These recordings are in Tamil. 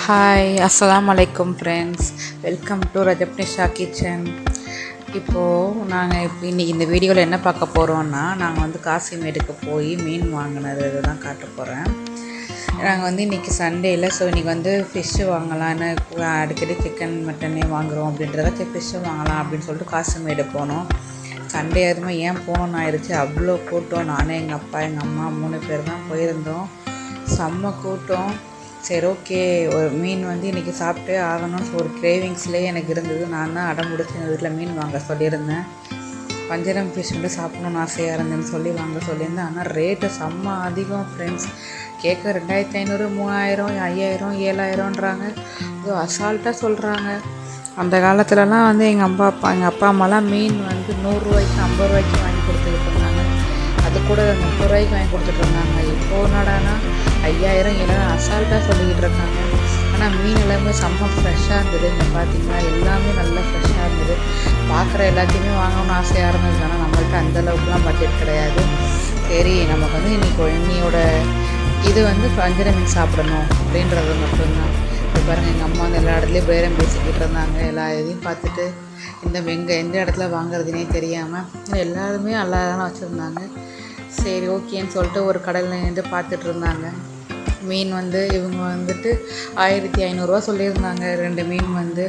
ஹாய் அஸ்ஸலாமு அலைக்கும் ஃப்ரெண்ட்ஸ், வெல்கம் டு ரஜப்னிஷா கிச்சன். இப்போது நாங்கள் இன்றைக்கி இந்த வீடியோவில் என்ன பார்க்க போகிறோன்னா, நாங்கள் வந்து காசிமேடுக்கு போய் மீன் வாங்கினது தான் காட்ட போகிறேன். நாங்கள் வந்து இன்றைக்கி சண்டேயில், ஸோ இன்றைக்கி வந்து ஃபிஷ்ஷு வாங்கலான்னு, அடிக்கடி சிக்கன் மட்டனே வாங்குகிறோம் அப்படின்றத ஃபிஷ்ஷு வாங்கலாம் அப்படின்னு சொல்லிட்டு காசிமேடு போனோம். சண்டே அதுவுமே ஏன் போகணுன்னு ஆயிடுச்சு, அவ்வளோ கூட்டம். நானே எங்கள் அப்பா எங்கள் அம்மா 3 பேர் தான் போயிருந்தோம். செம்ம கூட்டம். சரி, ஓகே, ஒரு மீன் வந்து இன்றைக்கி சாப்பிட்டே ஆகணும்னு ஒரு கிரேவிங்ஸ்லேயே எனக்கு இருந்தது. நான் தான் அடம் பிடிச்சி எங்கள் வீட்டில் மீன் வாங்க சொல்லியிருந்தேன். வஞ்சரம் ஃபிஷ் வந்து சாப்பிடணும்னு ஆசையாக இருந்தேன்னு சொல்லி வாங்க சொல்லியிருந்தேன். ஆனால் ரேட்டு செம்ம அதிகம் ஃப்ரெண்ட்ஸ். கேட்க 2500, 3000, 5000, 7000ன்றாங்க. இது அசால்ட்டாக சொல்கிறாங்க. அந்த காலத்துலலாம் வந்து எங்கள் அப்பா அம்மாலாம் மீன் வந்து 100 ரூபாய்க்கு 50 ரூபாய்க்கு வாங்கி கொடுத்துக்கிட்டு இருந்தாங்க. அது கூட 30 ரூபாய்க்கு வாங்கி கொடுத்துட்டு இருந்தாங்க. இப்போது என்னடானா 5000, 7000 அசால்ட்டாக சொல்லிக்கிட்டு இருக்காங்க. ஆனால் மீன் எல்லாமே செம்ம ஃப்ரெஷ்ஷாக இருந்தது. இங்கே பார்த்தீங்கன்னா எல்லாமே நல்லா ஃப்ரெஷ்ஷாக இருந்தது. பார்க்குற எல்லாத்தையுமே வாங்கணும்னு ஆசையாக இருந்தது. ஆனால் நம்மள்ட்ட அந்தளவுக்குலாம் பட்ஜெட் கிடையாது. சரி, நமக்கு வந்து இன்னையோட இது வந்து வஞ்சர மீன் சாப்பிடணும் அப்படின்றது மட்டும்தான். இப்போ பாருங்கள், எங்கள் அம்மா வந்து எல்லா இடத்துலையும் பேரம் பேசிக்கிட்டு இருந்தாங்க. எல்லா இதையும் பார்த்துட்டு எந்த இடத்துல வாங்குறதுனே தெரியாமல் எல்லாருமே நல்லா தானே வச்சுருந்தாங்க. சரி, ஓகேன்னு சொல்லிட்டு ஒரு கடையில் நின்று பார்த்துட்டு இருந்தாங்க. மீன் வந்து இவங்க வந்துட்டு 1500 சொல்லியிருந்தாங்க. 2 மீன் வந்து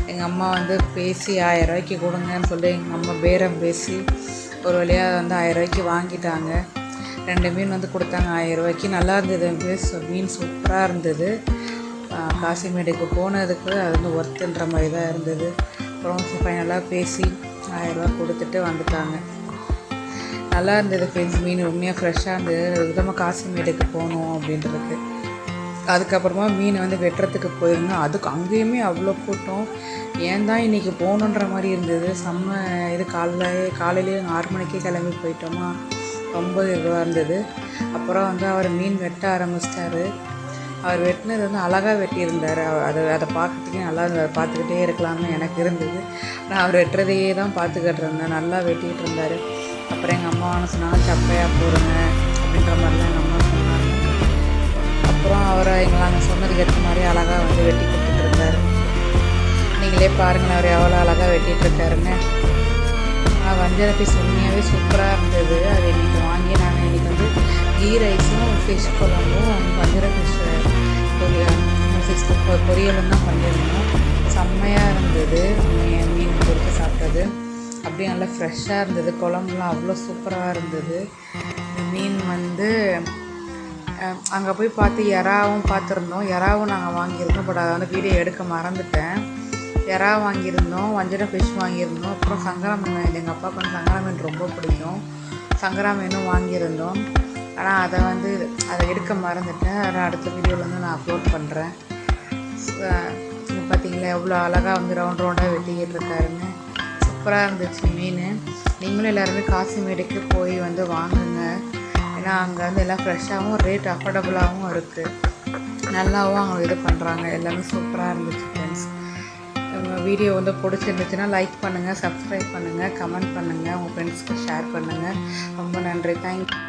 எங்கள் அம்மா வந்து பேசி 1000 ரூபாய்க்கு கொடுங்கன்னு சொல்லி எங்கள் அம்மா பேரம் பேசி ஒரு வழியாக வந்து 1000 ரூபாய்க்கு வாங்கிட்டாங்க. 2 மீன் வந்து கொடுத்தாங்க 1000 ரூபாய்க்கு. நல்லா இருந்தது, மீன் சூப்பராக இருந்தது. காசிமேடுக்கு போனதுக்கு அது வந்து ஒர்த்துன்ற மாதிரி தான் இருந்தது. அப்புறம் ஃபைனலாக பேசி 1000 ரூபா கொடுத்துட்டு வந்துட்டாங்க. நல்லா இருந்தது ஃப்ரெண்ட்ஸ். மீன் உண்மையாக ஃப்ரெஷ்ஷாக இருந்தது. விதமாக காசிமேடுக்கு போகணும் அப்படின்றது. அதுக்கப்புறமா மீனை வந்து வெட்டுறதுக்கு போயிருந்தோம். அங்கேயுமே அவ்வளோ கூட்டம். ஏன் தான் இன்றைக்கி போகணுன்ற மாதிரி இருந்தது. செம்ம இது. காலையிலேயே 6 மணிக்கே கிளம்பி போயிட்டோமா, ரொம்ப இதுவாக இருந்தது. அப்புறம் வந்து அவர் மீன் வெட்ட ஆரம்பிச்சிட்டாரு. அவர் வெட்டினது வந்து அழகாக வெட்டியிருந்தார். அதை பார்க்கறதுக்கே நல்லா இருந்தது. அதை பார்த்துக்கிட்டே இருக்கலாம்னு எனக்கு இருந்தது. ஆனால் அவர் வெட்டுறதையே தான் பார்த்துக்கிட்டு இருந்தேன். நல்லா வெட்டிகிட்டு இருந்தார். அப்புறம் எங்கள் அம்மா சொன்னாங்க, சப்பையாக போடுங்க அப்படின்ற மாதிரிலாம் எங்கள் அம்மா சொன்னாங்க. அப்புறம் அவரை நாங்கள் சொன்னதுக்கு ஏற்ற மாதிரி அழகாக வந்து வெட்டி கொடுத்துட்ருந்தாரு. நீங்களே பாருங்களேன், அவர் எவ்வளோ அழகாக வெட்டிகிட்ருக்காருன்னு. வஞ்சர ஃபிஷ் உண்மையாகவே சூப்பராக இருந்தது. அது இன்றைக்கி வாங்கி நாங்கள் இன்றைக்கி வந்து கீ ரைஸும் ஃபிஷ் குழம்பும் வஞ்சர ஃபிஷ் பொரியலும் தான் பண்ணியிருந்தோம். செம்மையாக இருந்தது. மீன் பொறுத்து சாப்பிட்டது அப்படியே நல்லா ஃப்ரெஷ்ஷாக இருந்தது. குழம்புலாம் அவ்வளோ சூப்பராக இருந்தது. மீன் வந்து அங்கே போய் பார்த்து எறாவும் பார்த்துருந்தோம். எறாவும் நாங்கள் வாங்கியிருந்தோம். பட் அதை வந்து வீடியோ எடுக்க மறந்துட்டேன். எறா வாங்கியிருந்தோம், வஞ்சரம் ஃபிஷ் வாங்கியிருந்தோம். அப்புறம் சங்கரா மீன், எங்கள் அப்பாவுக்கு வந்து சங்கரா மீன் ரொம்ப பிடிக்கும். சங்கரா மீனும் வாங்கியிருந்தோம். ஆனால் அதை எடுக்க மறந்துட்டேன். அதை அடுத்த வீடியோவில் வந்து நான் அப்லோட் பண்ணுறேன். பார்த்தீங்களா எவ்வளோ அழகாக வந்து ரவுண்டாக வெட்டிக்கிட்டு இருக்காருன்னு. சூப்பராக இருந்துச்சு மீன். நீங்களும் எல்லாருமே காசிமேடுக்கு போய் வந்து வாங்குங்க. ஏன்னா அங்கே வந்து எல்லாம் ஃப்ரெஷ்ஷாகவும் ரேட் அஃபோர்டபுளாகவும் இருக்குது. நல்லாவும் அவங்க இது பண்ணுறாங்க. எல்லாமே சூப்பராக இருந்துச்சு ஃப்ரெண்ட்ஸ். வீடியோ வந்து பிடிச்சிருந்துச்சுன்னா லைக் பண்ணுங்கள், சப்ஸ்கிரைப் பண்ணுங்கள், கமெண்ட் பண்ணுங்கள், உங்கள் ஃப்ரெண்ட்ஸ்க்கு ஷேர் பண்ணுங்கள். ரொம்ப நன்றி. தேங்க்யூ.